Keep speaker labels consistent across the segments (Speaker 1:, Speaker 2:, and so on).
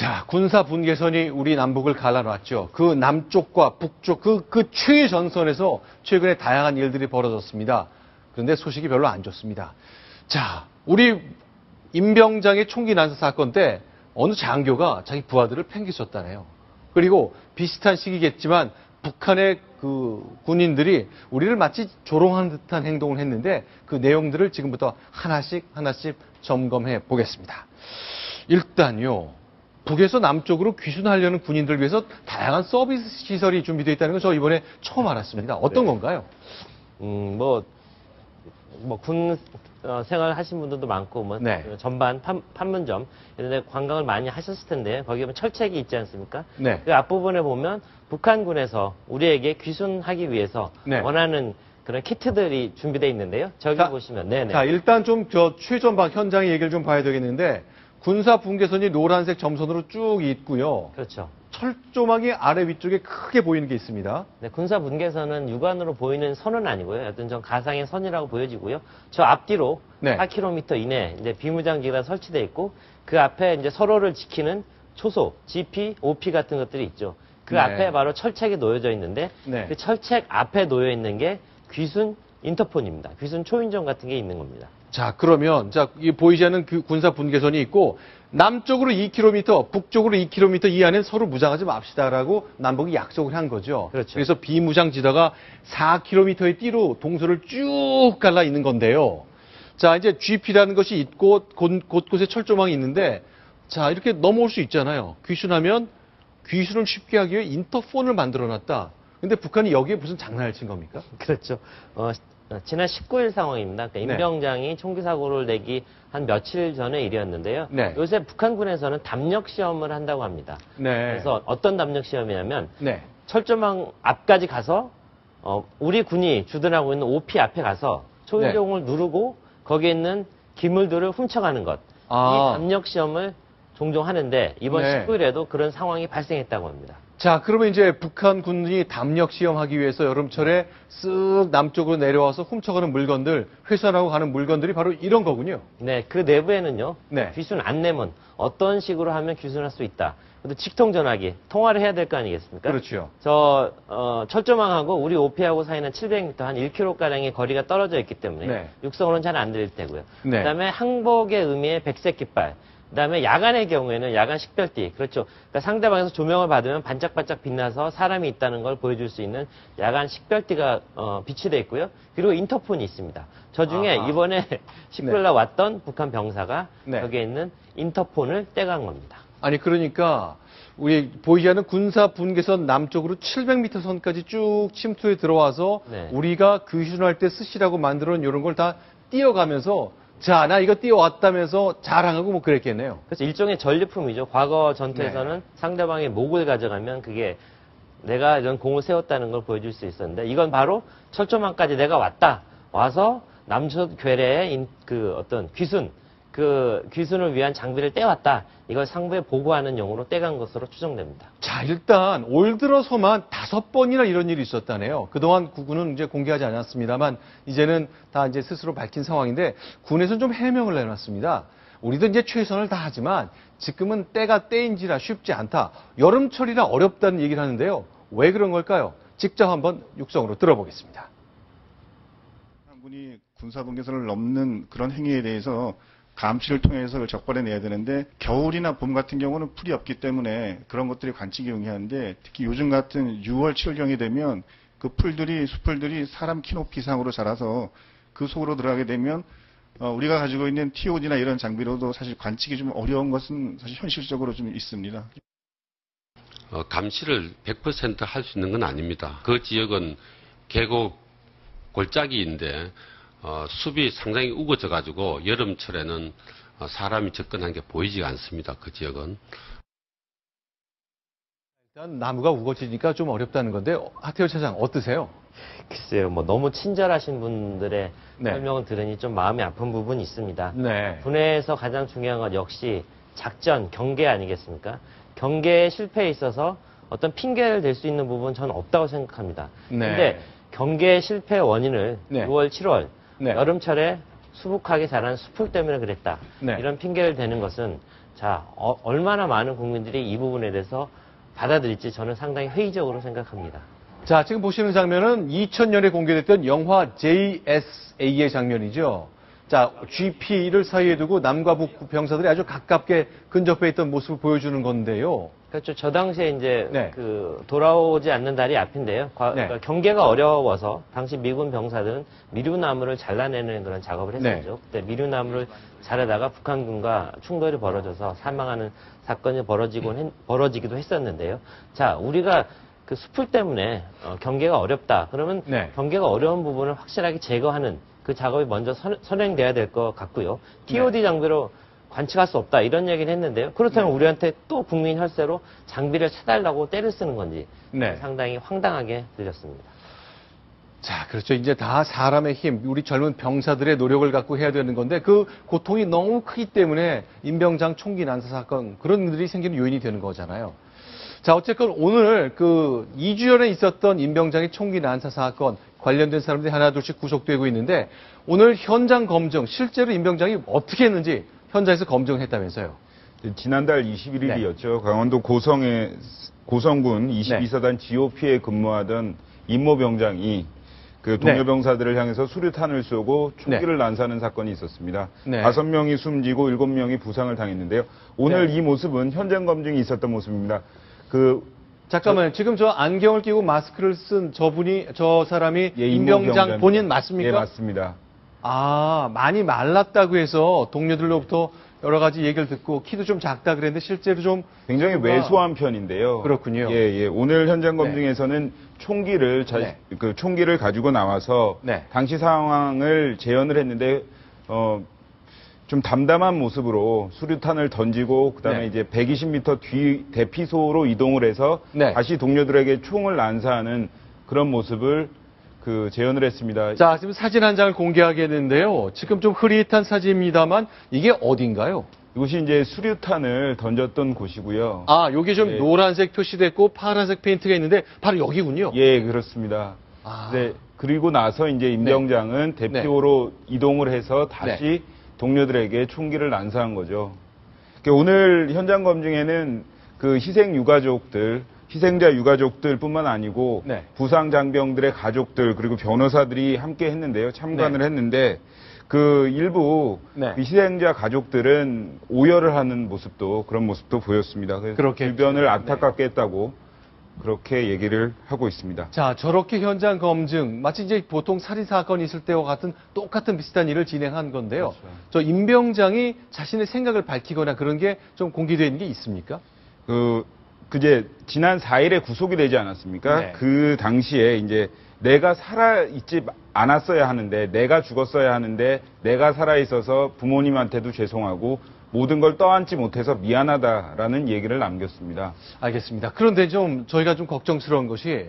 Speaker 1: 자, 군사 분계선이 우리 남북을 갈라놨죠. 그 남쪽과 북쪽, 그 최전선에서 최근에 다양한 일들이 벌어졌습니다. 그런데 소식이 별로 안 좋습니다. 자, 우리 임병장의 총기 난사 사건 때 어느 장교가 자기 부하들을 팽개쳤다네요. 그리고 비슷한 시기겠지만 북한의 그 군인들이 우리를 마치 조롱하는 듯한 행동을 했는데 그 내용들을 지금부터 하나씩 점검해 보겠습니다. 일단요. 북에서 남쪽으로 귀순하려는 군인들을 위해서 다양한 서비스 시설이 준비되어 있다는 건 저 이번에 처음 알았습니다. 어떤 건가요?
Speaker 2: 군 생활 하신 분들도 많고,
Speaker 1: 네.
Speaker 2: 전반 판문점, 이런 데 관광을 많이 하셨을 텐데, 거기에 보면 철책이 있지 않습니까?
Speaker 1: 네.
Speaker 2: 그 앞부분에 보면 북한군에서 우리에게 귀순하기 위해서
Speaker 1: 네.
Speaker 2: 원하는 그런 키트들이 준비되어 있는데요. 저기 보시면, 네네.
Speaker 1: 자, 일단 좀 최전방 현장의 얘기를 좀 봐야 되겠는데, 군사 분계선이 노란색 점선으로 쭉 있고요.
Speaker 2: 그렇죠.
Speaker 1: 철조망이 아래 위쪽에 크게 보이는 게 있습니다.
Speaker 2: 네, 군사 분계선은 육안으로 보이는 선은 아니고요. 어떤 좀 가상의 선이라고 보여지고요. 저 앞뒤로
Speaker 1: 네.
Speaker 2: 4km 이내 이제 비무장지가 설치되어 있고 그 앞에 이제 서로를 지키는 초소, GP, OP 같은 것들이 있죠. 그
Speaker 1: 네.
Speaker 2: 앞에 바로 철책이 놓여져 있는데
Speaker 1: 네.
Speaker 2: 그 철책 앞에 놓여 있는 게 귀순 인터폰입니다. 귀순 초인종 같은 게 있는 겁니다.
Speaker 1: 자, 그러면, 이 보이지 않는 그 군사 분계선이 있고, 남쪽으로 2km, 북쪽으로 2km 이 안에 서로 무장하지 맙시다라고 남북이 약속을 한 거죠.
Speaker 2: 그렇죠.
Speaker 1: 그래서 비무장지대가 4km의 띠로 동서를 쭉 갈라 있는 건데요. 자, 이제 GP라는 것이 있고, 곳곳에 철조망이 있는데, 자, 이렇게 넘어올 수 있잖아요. 귀순하면, 귀순을 쉽게 하기 위해 인터폰을 만들어 놨다. 근데 북한이 여기에 무슨 장난을 친 겁니까?
Speaker 2: 그렇죠. 지난 19일 상황입니다. 그러니까 임병장이 총기 사고를 내기 한 며칠 전의 일이었는데요.
Speaker 1: 네.
Speaker 2: 요새 북한군에서는 담력 시험을 한다고 합니다.
Speaker 1: 네.
Speaker 2: 그래서 어떤 담력 시험이냐면
Speaker 1: 네.
Speaker 2: 철조망 앞까지 가서 우리 군이 주둔하고 있는 OP 앞에 가서 초인종을 누르고 거기에 있는 기물들을 훔쳐가는 것. 이 담력 시험을 종종 하는데 이번
Speaker 1: 네.
Speaker 2: 19일에도 그런 상황이 발생했다고 합니다.
Speaker 1: 자, 그러면 이제 북한 군이 담력 시험하기 위해서 여름철에 쓱 남쪽으로 내려와서 훔쳐가는 물건들, 훼손하고 가는 물건들이 바로 이런 거군요.
Speaker 2: 네, 그 내부에는요.
Speaker 1: 네.
Speaker 2: 귀순 안내문, 어떤 식으로 하면 귀순할 수 있다. 또 직통 전화기, 통화를 해야 될 거 아니겠습니까?
Speaker 1: 그렇죠.
Speaker 2: 철조망하고 우리 OP하고 사이는 700m, 한 1km가량의 거리가 떨어져 있기 때문에
Speaker 1: 네.
Speaker 2: 육성으로는 잘 안 들릴 테고요.
Speaker 1: 네.
Speaker 2: 그다음에 항복의 의미의 백색 깃발. 그다음에 야간의 경우에는 야간 식별띠. 그렇죠. 그러니까 상대방에서 조명을 받으면 반짝반짝 빛나서 사람이 있다는 걸 보여줄 수 있는 야간 식별띠가 비치되어 있고요. 그리고 인터폰이 있습니다. 저 중에 이번에 19일날 왔던 북한 병사가 여기에 있는 인터폰을 떼간 겁니다.
Speaker 1: 아니, 그러니까 우리 보이지 않는 군사 분계선 남쪽으로 700m 선까지 쭉 침투해 들어와서 우리가 귀순할 때 쓰시라고 만들어 놓은 이런 걸 다 띄어가면서 자, 나 이거 띄워왔다면서 자랑하고 뭐 그랬겠네요.
Speaker 2: 그래서 일종의 전리품이죠. 과거 전투에서는 상대방의 목을 가져가면 그게 내가 이런 공을 세웠다는 걸 보여줄 수 있었는데 이건 바로 철조망까지 내가 와서 남쪽 괴뢰의 어떤 귀순을 위한 장비를 떼왔다. 이걸 상부에 보고하는 용으로 떼간 것으로 추정됩니다.
Speaker 1: 자, 일단 올 들어서만 5번이나 이런 일이 있었다네요. 그동안 군은 이제 공개하지 않았습니다만 이제는 다 이제 스스로 밝힌 상황인데 군에서는 좀 해명을 내놨습니다. 우리도 이제 최선을 다하지만 지금은 때가 때인지라 쉽지 않다. 여름철이라 어렵다는 얘기를 하는데요. 왜 그런 걸까요? 직접 한번 육성으로 들어보겠습니다.
Speaker 3: 군이 군사 분계선을 넘는 그런 행위에 대해서 감시를 통해서 그걸 적발해내야 되는데 겨울이나 봄 같은 경우는 풀이 없기 때문에 그런 것들이 관측이 용이한데 특히 요즘 같은 6월, 7월경이 되면 그 수풀들이 사람 키 높이 이상으로 자라서 그 속으로 들어가게 되면 우리가 가지고 있는 TOD나 이런 장비로도 사실 관측이 좀 어려운 것은 사실 현실적으로 좀 있습니다.
Speaker 4: 감시를 100% 할 수 있는 건 아닙니다. 그 지역은 계곡 골짜기인데 숲이 상당히 우거져 가지고 여름철에는 사람이 접근한 게 보이지가 않습니다. 그 지역은.
Speaker 1: 일단 나무가 우거지니까 좀 어렵다는 건데 하태열 차장 어떠세요?
Speaker 2: 글쎄요, 너무 친절하신 분들의 설명을 들으니 좀 마음이 아픈 부분이 있습니다. 군에서 가장 중요한 건 역시 작전, 경계 아니겠습니까? 경계의 실패에 있어서 어떤 핑계를 댈 수 있는 부분은 저는 없다고 생각합니다. 그런데 경계 실패의 원인을 6월, 7월 여름철에 수북하게 자란 수풀 때문에 그랬다. 이런 핑계를 대는 것은 자, 얼마나 많은 국민들이 이 부분에 대해서 받아들일지 저는 상당히 회의적으로 생각합니다.
Speaker 1: 자, 지금 보시는 장면은 2000년에 공개됐던 영화 JSA의 장면이죠. 자, GP를 사이에 두고 남과 북 병사들이 아주 가깝게 근접해 있던 모습을 보여주는 건데요.
Speaker 2: 그렇죠. 저 당시에 이제
Speaker 1: 네.
Speaker 2: 그 돌아오지 않는 달이 앞인데요. 그러니까 경계가 어려워서 당시 미군 병사들은 미루나무를 잘라내는 그런 작업을 했었죠. 그때 미루나무를 자르다가 북한군과 충돌이 벌어져서 사망하는 사건이 벌어지기도 했었는데요. 자, 우리가 그 수풀 때문에 경계가 어렵다. 그러면 경계가 어려운 부분을 확실하게 제거하는 그 작업이 먼저 선행돼야 될 것 같고요. TOD 장비로 관측할 수 없다 이런 얘기를 했는데요. 그렇다면 우리한테 또 국민 혈세로 장비를 사달라고 때를 쓰는 건지 상당히 황당하게 들렸습니다.
Speaker 1: 자, 그렇죠. 이제 다 사람의 힘, 우리 젊은 병사들의 노력을 갖고 해야 되는 건데 그 고통이 너무 크기 때문에 임병장 총기 난사 사건 그런 일들이 생기는 요인이 되는 거잖아요. 자, 어쨌건 오늘 그 2주 전에 있었던 임병장의 총기 난사 사건 관련된 사람들이 하나둘씩 구속되고 있는데 오늘 현장 검증, 실제로 임병장이 어떻게 했는지 현장에서 검증했다면서요.
Speaker 5: 지난달 21일이었죠. 강원도 고성군 22사단 GOP에 근무하던 임모 병장이 그 동료 병사들을 향해서 수류탄을 쏘고 총기를 난사하는 사건이 있었습니다. 5명이 숨지고 7명이 부상을 당했는데요. 오늘 이 모습은 현장 검증이 있었던 모습입니다.
Speaker 1: 잠깐만요. 지금 저 안경을 끼고 마스크를 쓴 저 사람이 임병장 본인 맞습니까?
Speaker 5: 예, 맞습니다.
Speaker 1: 아, 많이 말랐다고 해서 동료들로부터 여러 가지 얘기를 듣고 키도 좀 작다 그랬는데 실제로 좀
Speaker 5: 굉장히 왜소한 편인데요.
Speaker 1: 그렇군요.
Speaker 5: 예. 오늘 현장 검증에서는 총기를 총기를 가지고 나와서 당시 상황을 재현을 했는데 좀 담담한 모습으로 수류탄을 던지고 그다음에 이제 120m 뒤 대피소로 이동을 해서 다시 동료들에게 총을 난사하는 그런 모습을 재현을 했습니다.
Speaker 1: 자, 지금 사진 한 장을 공개하겠는데요. 지금 좀 흐릿한 사진입니다만 이게 어딘가요?
Speaker 5: 이곳이 이제 수류탄을 던졌던 곳이고요.
Speaker 1: 아, 여기 좀 노란색 표시됐고 파란색 페인트가 있는데 바로 여기군요.
Speaker 5: 예, 그렇습니다. 네, 그리고 나서 이제 임병장은 대피소로 이동을 해서 다시 동료들에게 총기를 난사한 거죠. 오늘 현장 검증에는 그 희생자 유가족들뿐만 아니고 부상 장병들의 가족들 그리고 변호사들이 함께 했는데요. 참관을 했는데 일부 희생자 가족들은 오열을 하는 그런 모습도 보였습니다. 그래서 주변을 안타깝게 했다고 그렇게 얘기를 하고 있습니다.
Speaker 1: 자, 저렇게 현장 검증, 마치 이제 보통 살인 사건이 있을 때와 같은 똑같은 비슷한 일을 진행한 건데요. 저 임병장이 자신의 생각을 밝히거나 그런 게 좀 공개되어 있는 게 있습니까?
Speaker 5: 그제 지난 4일에 구속이 되지 않았습니까? 그 당시에 이제 내가 살아있지 않았어야 하는데, 내가 죽었어야 하는데, 내가 살아있어서 부모님한테도 죄송하고, 모든 걸 떠안지 못해서 미안하다라는 얘기를 남겼습니다.
Speaker 1: 알겠습니다. 그런데 저희가 좀 걱정스러운 것이,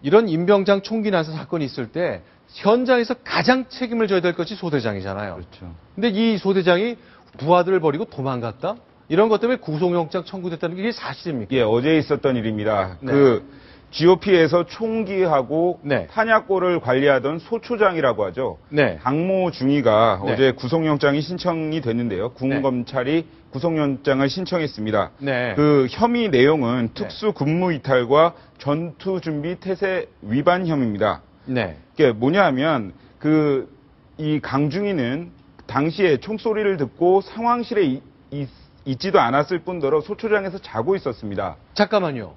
Speaker 1: 이런 임병장 총기 난사 사건이 있을 때, 현장에서 가장 책임을 져야 될 것이 소대장이잖아요.
Speaker 5: 그렇죠.
Speaker 1: 근데 이 소대장이 부하들을 버리고 도망갔다? 이런 것 때문에 구속영장 청구됐다는 게 이게 사실입니까?
Speaker 5: 예, 어제 있었던 일입니다. GOP에서 총기하고 탄약고를 관리하던 소초장이라고 하죠. 강모 중위가 어제 구속영장이 신청이 됐는데요. 군검찰이 구속영장을 신청했습니다. 그 혐의 내용은 특수 근무 이탈과 전투 준비 태세 위반 혐의입니다. 이게 뭐냐 하면 이 강중위는 당시에 총소리를 듣고 상황실에 있지도 않았을 뿐더러 소초장에서 자고 있었습니다.
Speaker 1: 잠깐만요.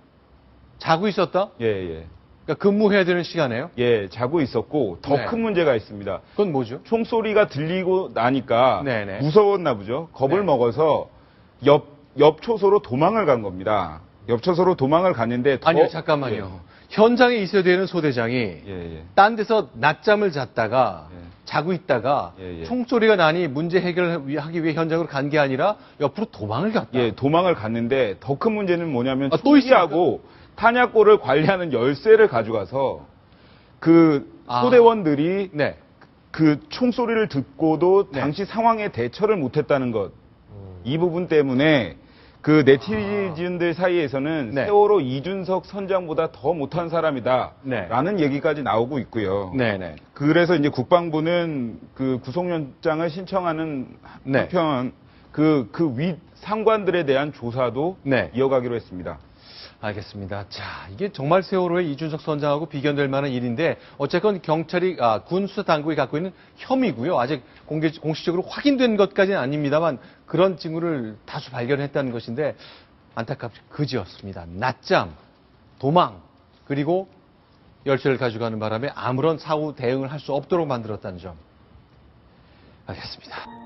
Speaker 1: 자고 있었다?
Speaker 5: 예.
Speaker 1: 그러니까 근무해야 되는 시간에요?
Speaker 5: 예, 자고 있었고 더 큰 문제가 있습니다.
Speaker 1: 그건 뭐죠?
Speaker 5: 총소리가 들리고 나니까 무서웠나 보죠. 겁을 먹어서 옆 초소로 도망을 간 겁니다. 옆 초소로 도망을 갔는데
Speaker 1: 아니요, 잠깐만요. 현장에 있어야 되는 소대장이 딴 데서 낮잠을 잤다가 자고 있다가 총소리가 나니 문제 해결을 하기 위해 현장으로 간 게 아니라 옆으로 도망을 갔다.
Speaker 5: 예, 도망을 갔는데 더 큰 문제는 뭐냐면 총기하고 탄약고를 관리하는 열쇠를 가져가서 소대원들이 그 총소리를 듣고도 당시 상황에 대처를 못했다는 것. 이 부분 때문에 그 네티즌들 사이에서는 세월호 이준석 선장보다 더 못한 사람이다라는 얘기까지 나오고 있고요. 그래서 이제 국방부는 그 구속영장을 신청하는 한편 그 윗 상관들에 대한 조사도
Speaker 1: 네.
Speaker 5: 이어가기로 했습니다.
Speaker 1: 알겠습니다. 자, 이게 정말 세월호의 이준석 선장하고 비견될 만한 일인데 어쨌건 경찰이 군 수사 당국이 갖고 있는 혐의고요. 아직 공식적으로 확인된 것까지는 아닙니다만 그런 징후를 다수 발견했다는 것인데 안타깝게 그지였습니다. 낮잠, 도망, 그리고 열쇠를 가져가는 바람에 아무런 사후 대응을 할 수 없도록 만들었다는 점. 알겠습니다.